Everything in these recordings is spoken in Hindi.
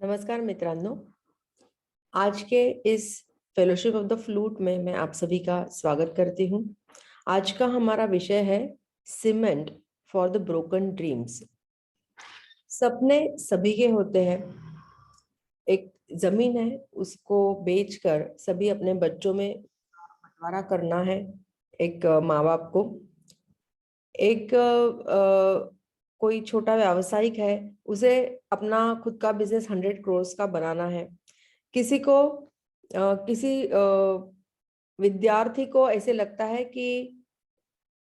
नमस्कार मित्रांनो, आज के इस फेलोशिप ऑफ द फ्लूट में मैं आप सभी का स्वागत करती हूँ। आज का हमारा विषय है cement for the broken dreams. सपने सभी के होते हैं। एक जमीन है, उसको बेचकर सभी अपने बच्चों में बंटवारा करना है। एक माँ बाप को एक कोई छोटा व्यावसायिक है, उसे अपना खुद का बिजनेस 100 करोड़ का बनाना है। किसी को किसी विद्यार्थी को ऐसे लगता है कि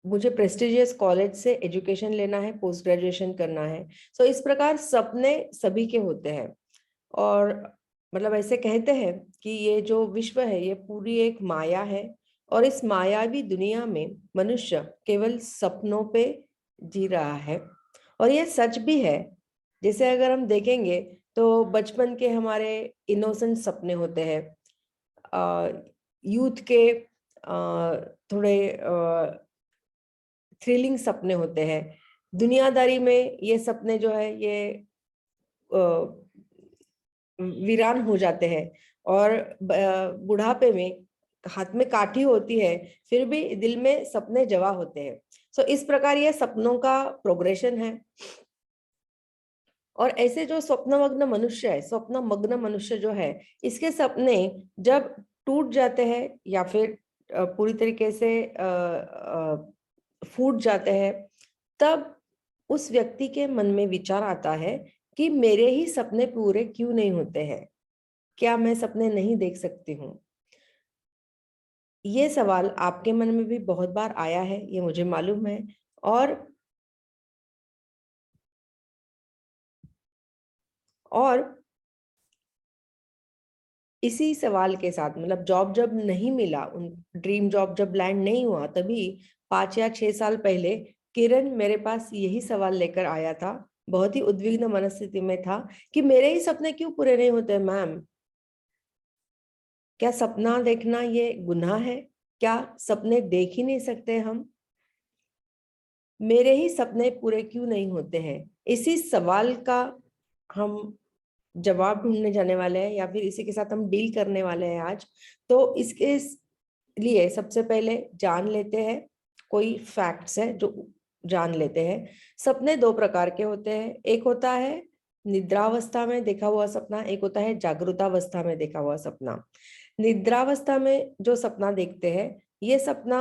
मुझे प्रेस्टिजियस कॉलेज से एजुकेशन लेना है, पोस्ट ग्रेजुएशन करना है। सो इस प्रकार सपने सभी के होते हैं। और मतलब ऐसे कहते हैं कि ये जो विश्व है ये पूरी एक माया है, और इस मायावी दुनिया में मनुष्य केवल सपनों पे जी रहा है। और ये सच भी है। जैसे अगर हम देखेंगे तो बचपन के हमारे इनोसेंट सपने होते हैं, यूथ के थोड़े थ्रिलिंग सपने होते हैं। दुनियादारी में ये सपने जो है ये वीरान हो जाते हैं। और बुढ़ापे में हाथ में काठी होती है, फिर भी दिल में सपने जवा होते हैं। सो इस प्रकार ये सपनों का प्रोग्रेशन है। और ऐसे जो स्वप्नमग्न मनुष्य है, स्वप्नमग्न मनुष्य जो है, इसके सपने जब टूट जाते हैं या फिर पूरी तरीके से फूट जाते हैं, तब उस व्यक्ति के मन में विचार आता है कि मेरे ही सपने पूरे क्यों नहीं होते हैं, क्या मैं सपने नहीं देख सकती हूँ। ये सवाल आपके मन में भी बहुत बार आया है, ये मुझे मालूम है। और इसी सवाल के साथ मतलब जॉब जब नहीं मिला, उन ड्रीम जॉब जब लैंड नहीं हुआ, तभी 5 या 6 साल पहले किरण मेरे पास यही सवाल लेकर आया था। बहुत ही उद्विग्न मनस्थिति में था कि मेरे ही सपने क्यों पूरे नहीं होते मैम। क्या सपना देखना ये गुनाह है? क्या सपने देख ही नहीं सकते हम? मेरे ही सपने पूरे क्यों नहीं होते हैं? इसी सवाल का हम जवाब ढूंढने जाने वाले हैं, या फिर इसी के साथ हम डील करने वाले हैं आज। तो इसके लिए सबसे पहले जान लेते हैं, कोई फैक्ट्स है जो जान लेते हैं। सपने दो प्रकार के होते हैं। एक होता है निद्रावस्था में देखा हुआ सपना, एक होता है जागृतावस्था में देखा हुआ सपना। निद्रावस्था में जो सपना देखते हैं, ये सपना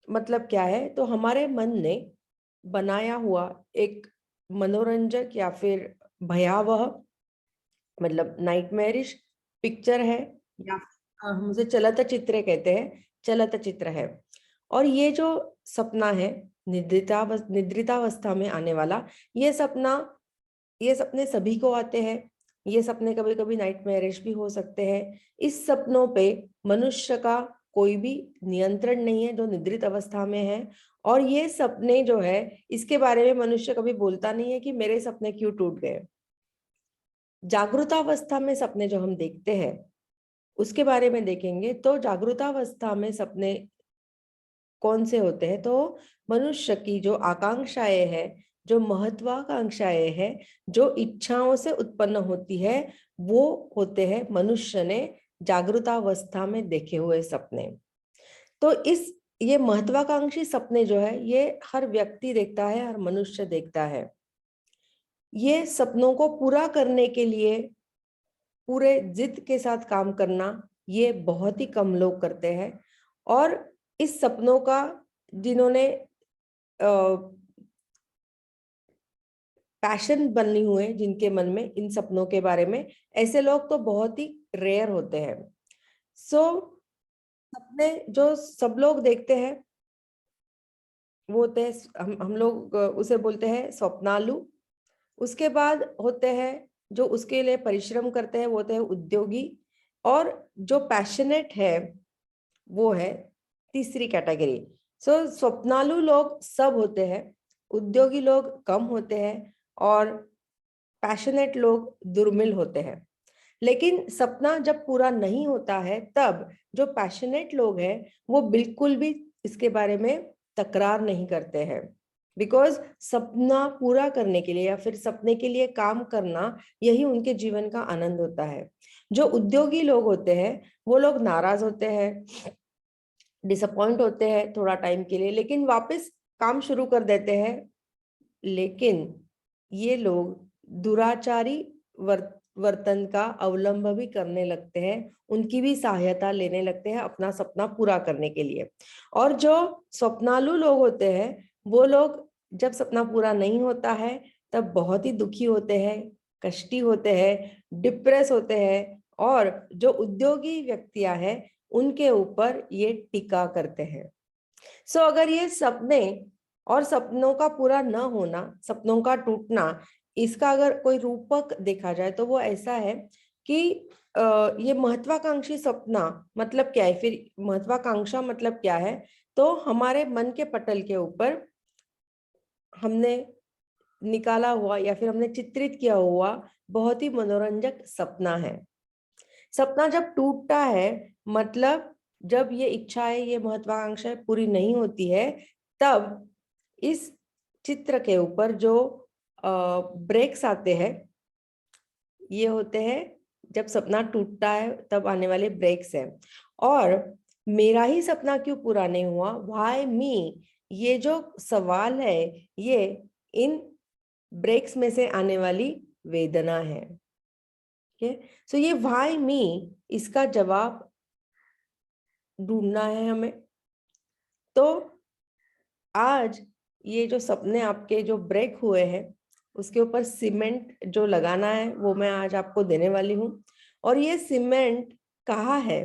मतलब क्या है, तो हमारे मन ने बनाया हुआ एक मनोरंजक या फिर भयावह, मतलब नाइटमेरिश पिक्चर है, या हम उसे चलत चित्र कहते हैं, चलत चित्र है। और ये जो सपना है निद्रितावस्था में आने वाला, ये सपना, ये सपने सभी को आते हैं। ये सपने कभी कभी नाइटमेरिश भी हो सकते हैं। इस सपनों पे मनुष्य का कोई भी नियंत्रण नहीं है जो निद्रित अवस्था में है। और ये सपने जो है, इसके बारे में मनुष्य कभी बोलता नहीं है कि मेरे सपने क्यों टूट गए। जागृतावस्था में सपने जो हम देखते हैं उसके बारे में देखेंगे, तो जागृतावस्था में सपने कौन से होते हैं, तो मनुष्य की जो आकांक्षाएं है, जो महत्वाकांक्षाएं है, जो इच्छाओं से उत्पन्न होती है, वो होते हैं मनुष्य ने जागृतावस्था में देखे हुए सपने। तो इस ये महत्वाकांक्षी सपने जो है ये हर व्यक्ति देखता है, हर मनुष्य देखता है। ये सपनों को पूरा करने के लिए पूरे जिद के साथ काम करना ये बहुत ही कम लोग करते हैं। और इस सपनों का जिन्होंने पैशन बने हुए, जिनके मन में इन सपनों के बारे में, ऐसे लोग तो बहुत ही रेयर होते हैं। सो सपने जो सब लोग देखते हैं वो होते हैं, हम लोग उसे बोलते हैं स्वप्नालु। उसके बाद होते हैं जो उसके लिए परिश्रम करते हैं, वो होते हैं उद्योगी। और जो पैशनेट है वो है तीसरी कैटेगरी। सो स्वप्नालु लोग सब होते हैं, उद्योगी लोग कम होते हैं, और पैशनेट लोग दुर्मिल होते हैं। लेकिन सपना जब पूरा नहीं होता है, तब जो पैशनेट लोग हैं वो बिल्कुल भी इसके बारे में तकरार नहीं करते हैं। बिकॉज सपना पूरा करने के लिए या फिर सपने के लिए काम करना, यही उनके जीवन का आनंद होता है। जो उद्योगी लोग होते हैं वो लोग नाराज होते हैं, डिसअपॉइंट होते हैं थोड़ा टाइम के लिए, लेकिन वापस काम शुरू कर देते हैं। लेकिन ये लोग दुराचारी वर्तन का अवलंब भी करने लगते हैं, उनकी भी सहायता लेने लगते हैं अपना सपना पूरा करने के लिए। और जो स्वप्नालु लोग होते हैं वो लोग जब सपना पूरा नहीं होता है तब बहुत ही दुखी होते हैं, कष्टी होते हैं, डिप्रेस होते हैं, और जो उद्योगी व्यक्तियां हैं उनके ऊपर ये टीका करते हैं। सो अगर ये सपने और सपनों का पूरा न होना, सपनों का टूटना, इसका अगर कोई रूपक देखा जाए तो वो ऐसा है कि ये महत्वाकांक्षी सपना मतलब क्या है, फिर महत्वाकांक्षा मतलब क्या है, तो हमारे मन के पटल के ऊपर हमने निकाला हुआ या फिर हमने चित्रित किया हुआ बहुत ही मनोरंजक सपना है। सपना जब टूटता है मतलब जब ये इच्छाएं, ये महत्वाकांक्षाएं पूरी नहीं होती है, तब इस चित्र के ऊपर जो ब्रेक्स आते हैं, ये होते हैं जब सपना टूटता है तब आने वाले ब्रेक्स हैं। और मेरा ही सपना क्यों पूरा नहीं हुआ, व्हाई मी, ये जो सवाल है ये इन ब्रेक्स में से आने वाली वेदना है। सो ये व्हाई मी, इसका जवाब ढूंढना है हमें। तो आज ये जो सपने आपके जो ब्रेक हुए हैं उसके ऊपर सीमेंट जो लगाना है वो मैं आज आपको देने वाली हूँ। और ये सीमेंट कहाँ है,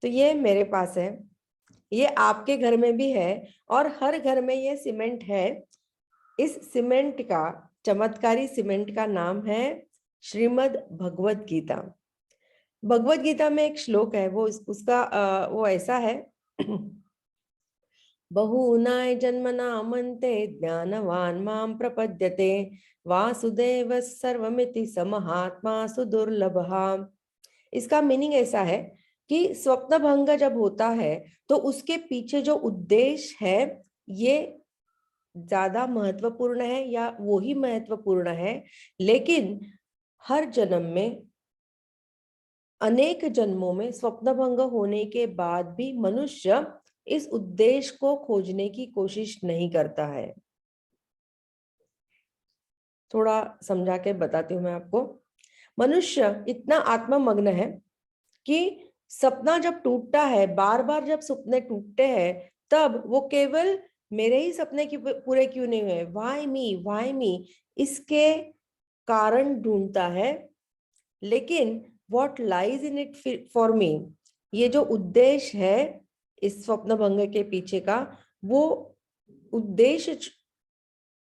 तो ये मेरे पास है, ये आपके घर में भी है, और हर घर में ये सीमेंट है। इस सीमेंट का, चमत्कारी सीमेंट का नाम है श्रीमद् भगवत गीता। भगवत गीता में एक श्लोक है, वो उसका वो ऐसा है बहूनाय जन्मनामन्ते ज्ञानवान् मां प्रपद्यते वासुदेव सर्वमिति स महात्मा सुदुर्लभः। इसका मीनिंग ऐसा है कि स्वप्न भंग जब होता है तो उसके पीछे जो उद्देश्य है ये ज्यादा महत्वपूर्ण है या वो ही महत्वपूर्ण है, लेकिन हर जन्म में, अनेक जन्मों में स्वप्न भंग होने के बाद भी मनुष्य इस उद्देश्य को खोजने की कोशिश नहीं करता है। थोड़ा समझा के बताती हूं मैं आपको। मनुष्य इतना आत्ममग्न है कि सपना जब टूटता है, बार बार जब सपने टूटते हैं, तब वो केवल मेरे ही सपने की पूरे क्यों नहीं हुए, व्हाई मी, इसके कारण ढूंढता है। लेकिन what lies in it for me, ये जो उद्देश्य है इस स्वप्न भंग के पीछे का, वो उद्देश्य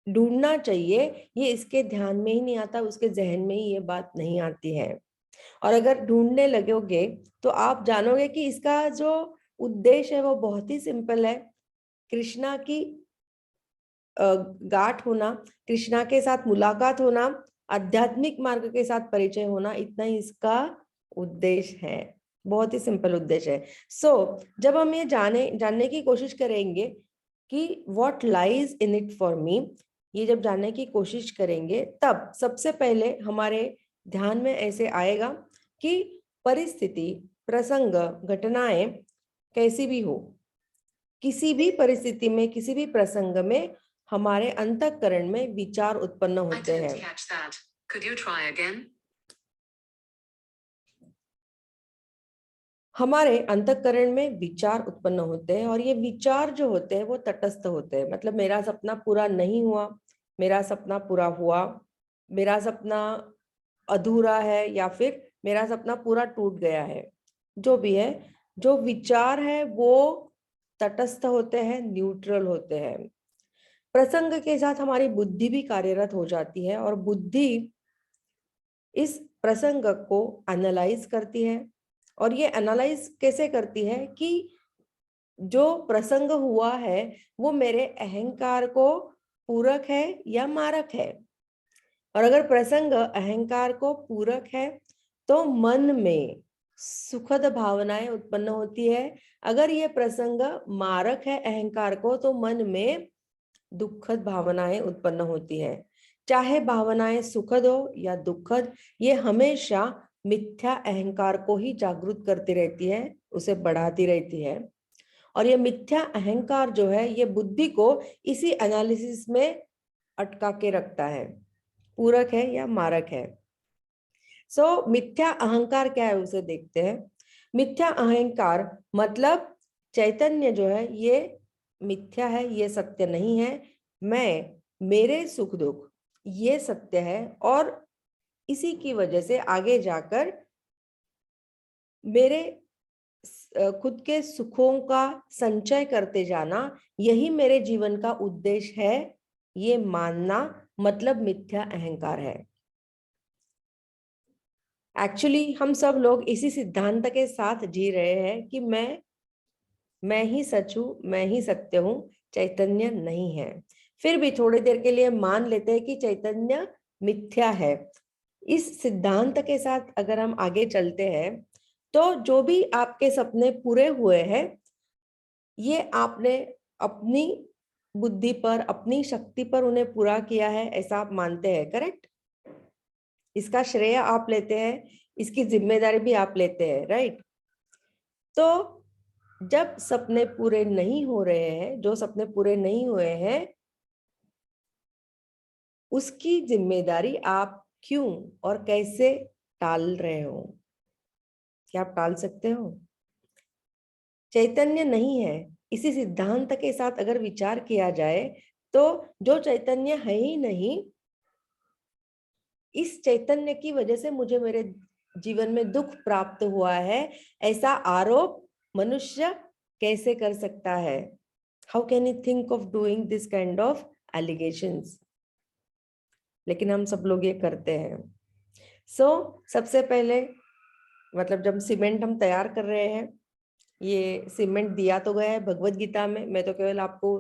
ढूंढना चाहिए, ये इसके ध्यान में ही नहीं आता, उसके जहन में ही ये बात नहीं आती है। और अगर ढूंढने लगोगे तो आप जानोगे कि इसका जो उद्देश्य है वो बहुत ही सिंपल है। कृष्णा की गांठ होना, कृष्णा के साथ मुलाकात होना, आध्यात्मिक मार्ग के साथ परिचय होना, इतना ही इसका उद्देश्य है। बहुत ही सिंपल उद्देश्य है। जब हम ये जानने की कोशिश करेंगे कि what lies in it for me, ये जब जानने की कोशिश करेंगे तब सबसे पहले हमारे ध्यान में ऐसे आएगा कि परिस्थिति, प्रसंग, घटनाएं कैसी भी हो, किसी भी परिस्थिति में, किसी भी प्रसंग में हमारे अंतःकरण में विचार उत्पन्न होते हैं। हमारे अंतःकरण में विचार उत्पन्न होते हैं और ये विचार जो होते हैं वो तटस्थ होते हैं। मतलब मेरा सपना पूरा नहीं हुआ, मेरा सपना पूरा हुआ, मेरा सपना अधूरा है, या फिर मेरा सपना पूरा टूट गया है, जो भी है, जो विचार है वो तटस्थ होते हैं, न्यूट्रल होते हैं। प्रसंग के साथ हमारी बुद्धि भी कार्यरत हो जाती है और बुद्धि इस प्रसंग को एनालाइज करती है। और ये एनालाइज कैसे करती है कि जो प्रसंग हुआ है वो मेरे अहंकार को पूरक है या मारक है। और अगर प्रसंग अहंकार को पूरक है तो मन में सुखद भावनाएं उत्पन्न होती है। अगर ये प्रसंग मारक है अहंकार को तो मन में दुखद भावनाएं उत्पन्न होती है। चाहे भावनाएं सुखद हो या दुखद, ये हमेशा मिथ्या अहंकार को ही जागृत करती रहती है, उसे बढ़ाती रहती है। और ये मिथ्या अहंकार जो है, ये बुद्धि को इसी एनालिसिस में अटका के रखता है, पूरक है या मारक है। मिथ्या अहंकार क्या है उसे देखते हैं। मिथ्या अहंकार मतलब चैतन्य जो है ये मिथ्या है, ये सत्य नहीं है। मेरे सुख दुख ये सत्य है, और इसी की वजह से आगे जाकर मेरे खुद के सुखों का संचय करते जाना, यही मेरे जीवन का उद्देश्य है, ये मानना मतलब मिथ्या अहंकार है। एक्चुअली हम सब लोग इसी सिद्धांत के साथ जी रहे हैं कि मैं ही सच हूं, मैं ही सत्य हूं, चैतन्य नहीं है। फिर भी थोड़ी देर के लिए मान लेते हैं कि चैतन्य मिथ्या है। इस सिद्धांत के साथ अगर हम आगे चलते हैं, तो जो भी आपके सपने पूरे हुए हैं, ये आपने अपनी बुद्धि पर, अपनी शक्ति पर उन्हें पूरा किया है, ऐसा आप मानते हैं, करेक्ट? इसका श्रेय आप लेते हैं, इसकी जिम्मेदारी भी आप लेते हैं, राइट? तो जब सपने पूरे नहीं हो रहे हैं, जो सपने पूरे नहीं हुए हैं, उसकी जिम्मेदारी आप क्यों और कैसे टाल रहे हो? क्या आप टाल सकते हो? चैतन्य नहीं है, इसी सिद्धांत के साथ अगर विचार किया जाए, तो जो चैतन्य है ही नहीं, इस चैतन्य की वजह से मुझे मेरे जीवन में दुख प्राप्त हुआ है, ऐसा आरोप मनुष्य कैसे कर सकता है? How can you think of doing this kind of allegations? लेकिन हम सब लोग ये करते हैं। सबसे पहले मतलब जब सीमेंट हम तैयार कर रहे हैं, ये सीमेंट दिया तो गया है भगवत गीता में, मैं तो केवल आपको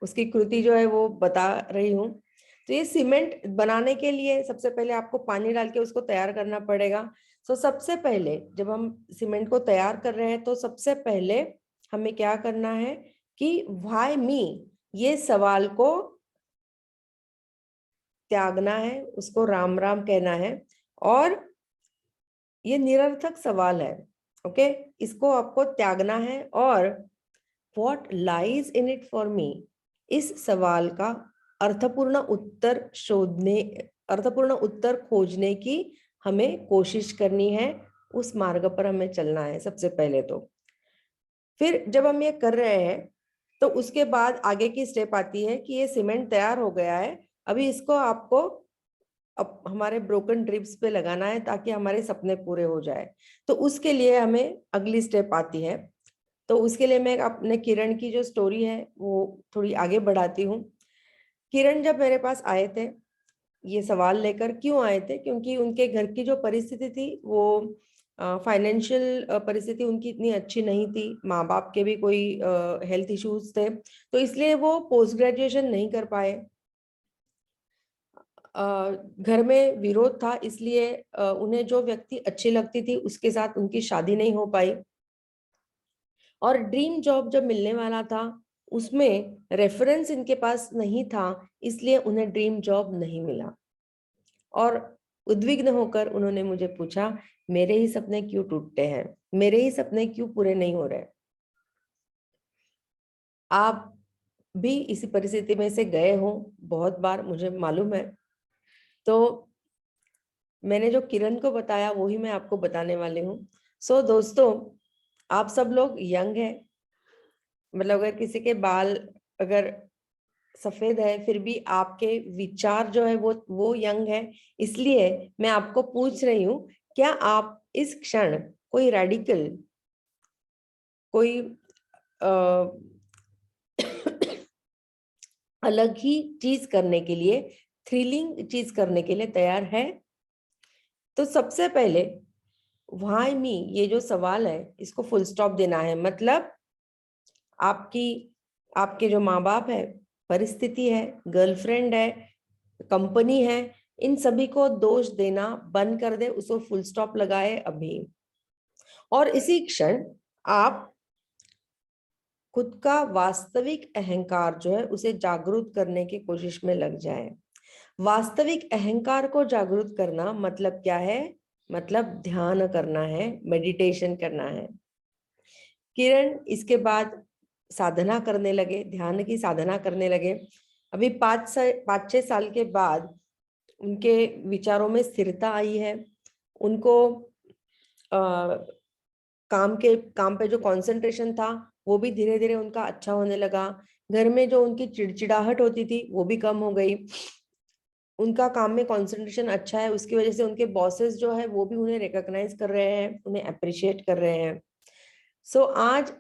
उसकी कृति जो है वो बता रही हूँ। तो ये सीमेंट बनाने के लिए सबसे पहले आपको पानी डाल के उसको तैयार करना पड़ेगा। सबसे पहले जब हम सीमेंट को तैयार कर रहे हैं, तो सबसे पहले हमें क्या करना है कि व्हाई मी, ये सवाल को त्यागना है, उसको राम राम कहना है। और ये निरर्थक सवाल है, ओके, इसको आपको त्यागना है। और what lies in it for me, इस सवाल का अर्थपूर्ण उत्तर खोजने की हमें कोशिश करनी है, उस मार्ग पर हमें चलना है सबसे पहले। तो फिर जब हम ये कर रहे हैं, तो उसके बाद आगे की स्टेप आती है कि ये सीमेंट तैयार हो गया है, अभी इसको आपको अब हमारे ब्रोकन ड्रिप्स पे लगाना है, ताकि हमारे सपने पूरे हो जाए। तो उसके लिए हमें अगली स्टेप आती है। तो उसके लिए मैं अपने किरण की जो स्टोरी है वो थोड़ी आगे बढ़ाती हूँ। किरण जब मेरे पास आए थे ये सवाल लेकर, क्यों आए थे? क्योंकि उनके घर की जो परिस्थिति थी, वो फाइनेंशियल परिस्थिति उनकी इतनी अच्छी नहीं थी, माँ बाप के भी कोई हेल्थ इश्यूज थे, तो इसलिए वो पोस्ट ग्रेजुएशन नहीं कर पाए। घर में विरोध था, इसलिए उन्हें जो व्यक्ति अच्छी लगती थी उसके साथ उनकी शादी नहीं हो पाई। और ड्रीम जॉब जब मिलने वाला था, उसमें रेफरेंस इनके पास नहीं था, इसलिए उन्हें ड्रीम जॉब नहीं मिला। और उद्विग्न होकर उन्होंने मुझे पूछा, मेरे ही सपने क्यों टूटते हैं, मेरे ही सपने क्यों पूरे नहीं हो रहे? आप भी इसी परिस्थिति में से गए हो बहुत बार, मुझे मालूम है। तो मैंने जो किरण को बताया वो ही मैं आपको बताने वाली हूँ। दोस्तों, आप सब लोग यंग है, मतलब अगर किसी के बाल अगर सफेद है, फिर भी आपके विचार जो है वो यंग है। इसलिए मैं आपको पूछ रही हूँ, क्या आप इस क्षण कोई रेडिकल, कोई अलग ही चीज करने के लिए, थ्रिलिंग चीज करने के लिए तैयार है? तो सबसे पहले व्हाई मी, ये जो सवाल है इसको फुल स्टॉप देना है। मतलब आपके जो माँ बाप है, परिस्थिति है, गर्लफ्रेंड है, कंपनी है, इन सभी को दोष देना बंद कर दे, उसको फुल स्टॉप लगाए अभी। और इसी क्षण आप खुद का वास्तविक अहंकार जो है उसे जागरूक करने की कोशिश में लग जाए। वास्तविक अहंकार को जागरूक करना मतलब क्या है? मतलब ध्यान करना है, मेडिटेशन करना है। किरण इसके बाद साधना करने लगे, ध्यान की साधना करने लगे। अभी 5-6 साल के बाद उनके विचारों में स्थिरता आई है। उनको काम पे जो कंसंट्रेशन था वो भी धीरे धीरे उनका अच्छा होने लगा। घर में जो उनकी चिड़चिड़ाहट होती थी वो भी कम हो गई। उनका काम में कंसंट्रेशन अच्छा है, उसकी वजह से उनके बॉसेस जो है वो भी उन्हें रिकॉग्नाइज कर रहे हैं, उन्हें अप्रिशिएट कर रहे हैं। सो आज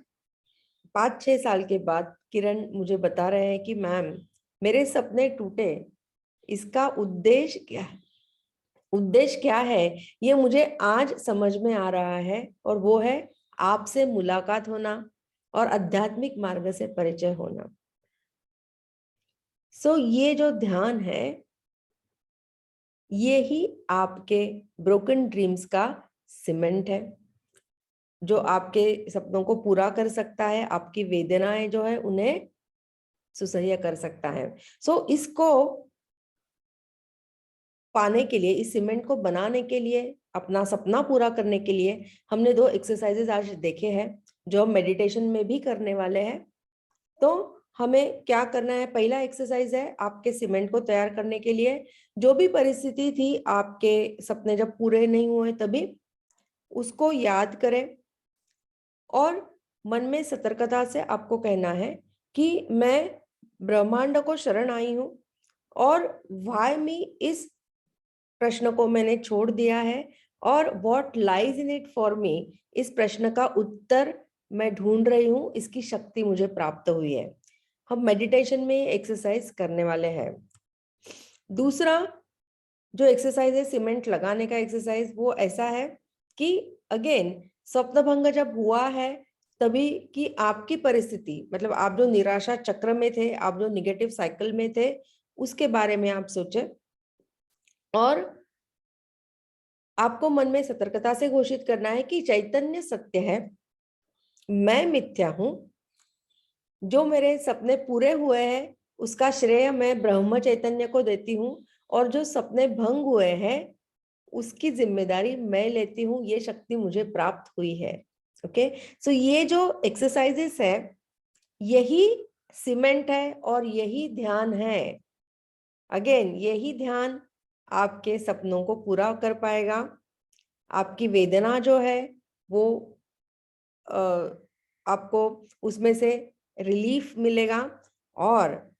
5-6 साल के बाद किरण मुझे बता रहे हैं कि मैम मेरे सपने टूटे, इसका उद्देश्य क्या है ये मुझे आज समझ में आ रहा है, और वो है आपसे मुलाकात होना और आध्यात्मिक मार्ग से परिचय होना। सो ये जो ध्यान है ये ही आपके ब्रोकन ड्रीम्स का सीमेंट है, जो आपके सपनों को पूरा कर सकता है, आपकी वेदनाएं जो है उन्हें सुसह्य कर सकता है। सो इसको पाने के लिए, इस सीमेंट को बनाने के लिए, अपना सपना पूरा करने के लिए हमने 2 एक्सरसाइजेस आज देखे हैं जो हम मेडिटेशन में भी करने वाले हैं। तो हमें क्या करना है? पहला एक्सरसाइज है आपके सीमेंट को तैयार करने के लिए, जो भी परिस्थिति थी आपके सपने जब पूरे नहीं हुए तभी, उसको याद करें और मन में सतर्कता से आपको कहना है कि मैं ब्रह्मांड को शरण आई हूं और व्हाई मी, इस प्रश्न को मैंने छोड़ दिया है, और what lies in it for me, इस प्रश्न का उत्तर मैं ढूंढ रही हूँ, इसकी शक्ति मुझे प्राप्त हुई है। हम मेडिटेशन में एक्सरसाइज करने वाले हैं। दूसरा जो एक्सरसाइज है सीमेंट लगाने का एक्सरसाइज, वो ऐसा है कि अगेन स्वप्न भंग जब हुआ है तभी की आपकी परिस्थिति, मतलब आप जो निराशा चक्र में थे, आप जो निगेटिव साइकिल में थे, उसके बारे में आप सोचें और आपको मन में सतर्कता से घोषित करना है कि चैतन्य सत्य है, मैं मिथ्या हूं, जो मेरे सपने पूरे हुए हैं उसका श्रेय मैं ब्रह्म चैतन्य को देती हूँ, और जो सपने भंग हुए हैं उसकी जिम्मेदारी मैं लेती हूँ, ये शक्ति मुझे प्राप्त हुई है। ओके, सो ये जो एक्सरसाइजेस है यही सीमेंट है और यही ध्यान है। अगेन यही ध्यान आपके सपनों को पूरा कर पाएगा। आपकी वेदना जो है वो आपको उसमें से रिलीफ मिलेगा, और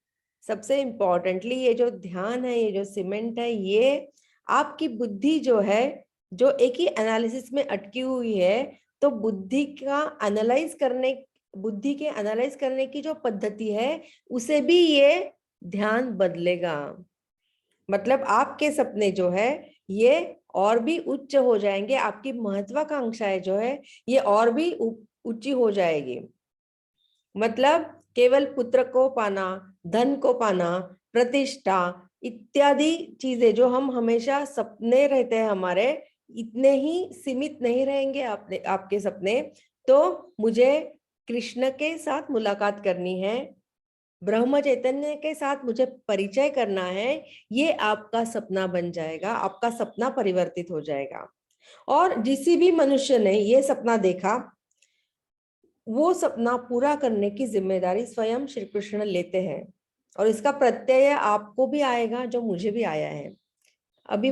सबसे इम्पोर्टेंटली ये जो ध्यान है, ये जो सीमेंट है, ये आपकी बुद्धि जो है, जो एक ही एनालिसिस में अटकी हुई है, तो बुद्धि के एनालाइज करने की जो पद्धति है उसे भी ये ध्यान बदलेगा। मतलब आपके सपने जो है ये और भी उच्च हो जाएंगे, आपकी महत्वाकांक्षाएं जो है ये और भी ऊंची हो जाएगी। मतलब केवल पुत्र को पाना, धन को पाना, प्रतिष्ठा इत्यादि चीजें जो हम हमेशा सपने रहते हैं हमारे, इतने ही सीमित नहीं रहेंगे आपके सपने। तो मुझे कृष्ण के साथ मुलाकात करनी है, ब्रह्म चैतन्य के साथ मुझे परिचय करना है, ये आपका सपना बन जाएगा, आपका सपना परिवर्तित हो जाएगा। और जिस भी मनुष्य ने ये सपना देखा वो सपना पूरा करने की जिम्मेदारी स्वयं श्री कृष्ण लेते हैं, और इसका प्रत्यय आपको भी आएगा जो मुझे भी आया है। अभी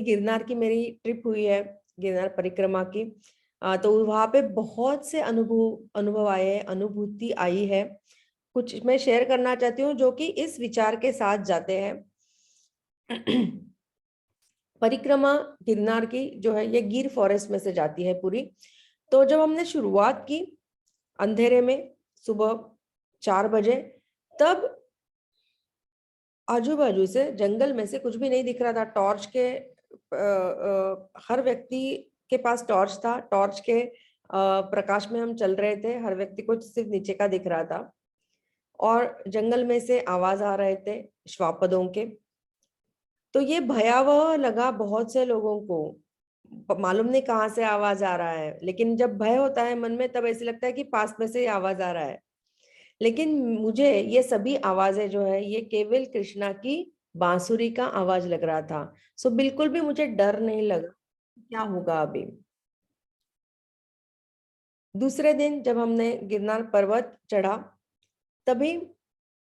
गिरनार की मेरी ट्रिप हुई है, गिरनार परिक्रमा की, तो वहां पे बहुत से अनुभव आए, अनुभूति आई है। कुछ मैं शेयर करना चाहती हूँ जो कि इस विचार के साथ जाते हैं। परिक्रमा गिरनार की जो है ये गिर फॉरेस्ट में से जाती है पूरी। तो जब हमने शुरुआत की अंधेरे में सुबह 4 बजे, तब आजू बाजू से जंगल में से कुछ भी नहीं दिख रहा था। टॉर्च के हर व्यक्ति के पास टॉर्च था, टॉर्च के प्रकाश में हम चल रहे थे, हर व्यक्ति को सिर्फ नीचे का दिख रहा था, और जंगल में से आवाज आ रहे थे श्वापदों के। तो ये भयावह लगा बहुत से लोगों को, मालूम नहीं कहाँ से आवाज आ रहा है, लेकिन जब भय होता है मन में तब ऐसे लगता है कि पास में से ही आवाज आ रहा है। लेकिन मुझे ये सभी आवाजें जो है ये केवल कृष्णा की बांसुरी का आवाज लग रहा था। सो बिल्कुल भी मुझे डर नहीं लगा क्या होगा अभी। दूसरे दिन जब हमने गिरनार पर्वत चढ़ा, तभी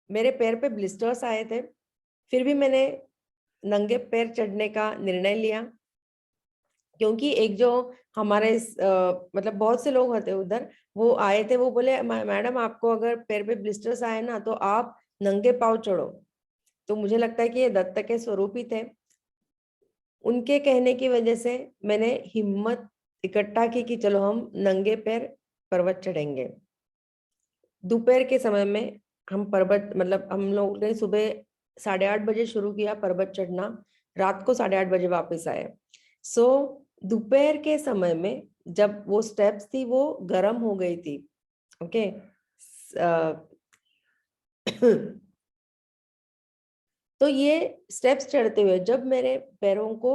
मेरे पैर पे ब्लिस्टर्स आए थे। फिर भी मैंने नंगे पैर चढ़ने का निर्णय लिया, क्योंकि एक जो हमारे मतलब बहुत से लोग होते उधर, वो आए थे, वो बोले मैडम आपको अगर पैर पे ब्लिस्टर्स आए ना तो आप नंगे पाँव चढ़ो। तो मुझे लगता है कि ये दत्त के स्वरूप ही थे। उनके कहने की वजह से मैंने हिम्मत इकट्ठा की कि चलो हम नंगे पैर पर्वत चढ़ेंगे। दोपहर के समय में हम पर्वत, मतलब हम लोग ने सुबह 8:30 बजे शुरू किया पर्वत चढ़ना, रात को 8:30 बजे वापस आए। सो दोपहर के समय में जब वो स्टेप्स थी वो गर्म हो गई थी। ओके। तो ये स्टेप्स चढ़ते हुए जब मेरे पैरों को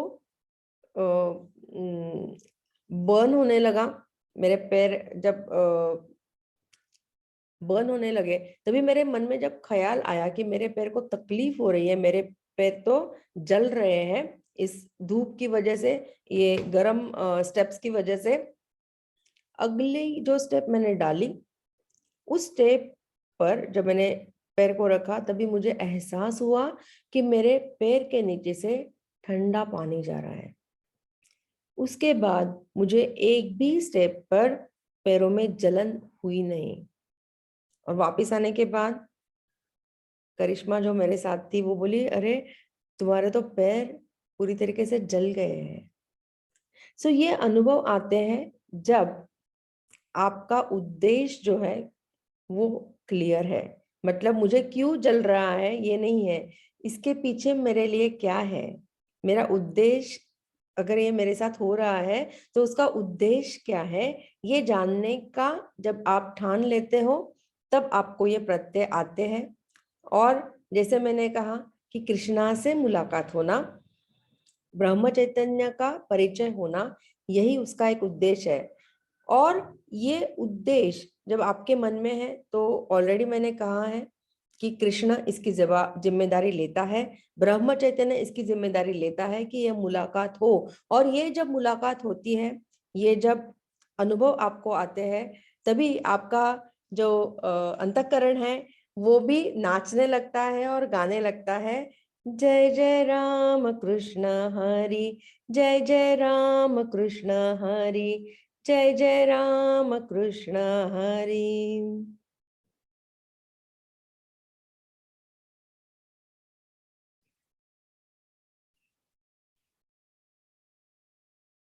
बर्न होने लगा, मेरे पैर जब बर्न होने लगे, तभी मेरे मन में जब ख्याल आया कि मेरे पैर को तकलीफ हो रही है, मेरे पैर तो जल रहे हैं इस धूप की वजह से, ये गरम स्टेप्स की वजह से। अगली जो स्टेप मैंने डाली, उस स्टेप पर जब मैंने पैर को रखा, तभी मुझे एहसास हुआ कि मेरे पैर के नीचे से ठंडा पानी जा रहा है। उसके बाद मुझे एक भी स्टेप पर पैरों में जलन हुई नहीं। और वापस आने के बाद करिश्मा जो मेरे साथ थी वो बोली, अरे तुम्हारे तो पैर पूरी तरीके से जल गए हैं। सो ये अनुभव आते हैं जब आपका उद्देश्य जो है वो क्लियर है। मतलब मुझे क्यों जल रहा है ये नहीं है, इसके पीछे मेरे लिए क्या है, मेरा उद्देश्य अगर ये मेरे साथ हो रहा है तो उसका उद्देश्य क्या है, ये जानने का जब आप ठान लेते हो तब आपको ये प्रत्यय आते हैं। और जैसे मैंने कहा कि कृष्णा से मुलाकात होना, ब्रह्म चैतन्य का परिचय होना, यही उसका एक उद्देश्य है। और ये उद्देश्य जब आपके मन में है तो ऑलरेडी मैंने कहा है कि कृष्ण इसकी जिम्मेदारी लेता है, ब्रह्म चैतन्य इसकी जिम्मेदारी लेता है कि यह मुलाकात हो। और ये जब मुलाकात होती है, ये जब अनुभव आपको आते हैं, तभी आपका जो अंतःकरण है वो भी नाचने लगता है और गाने लगता है, जय जय राम कृष्ण हरि, जय जय राम कृष्ण हरि, जय जय राम कृष्ण हरि।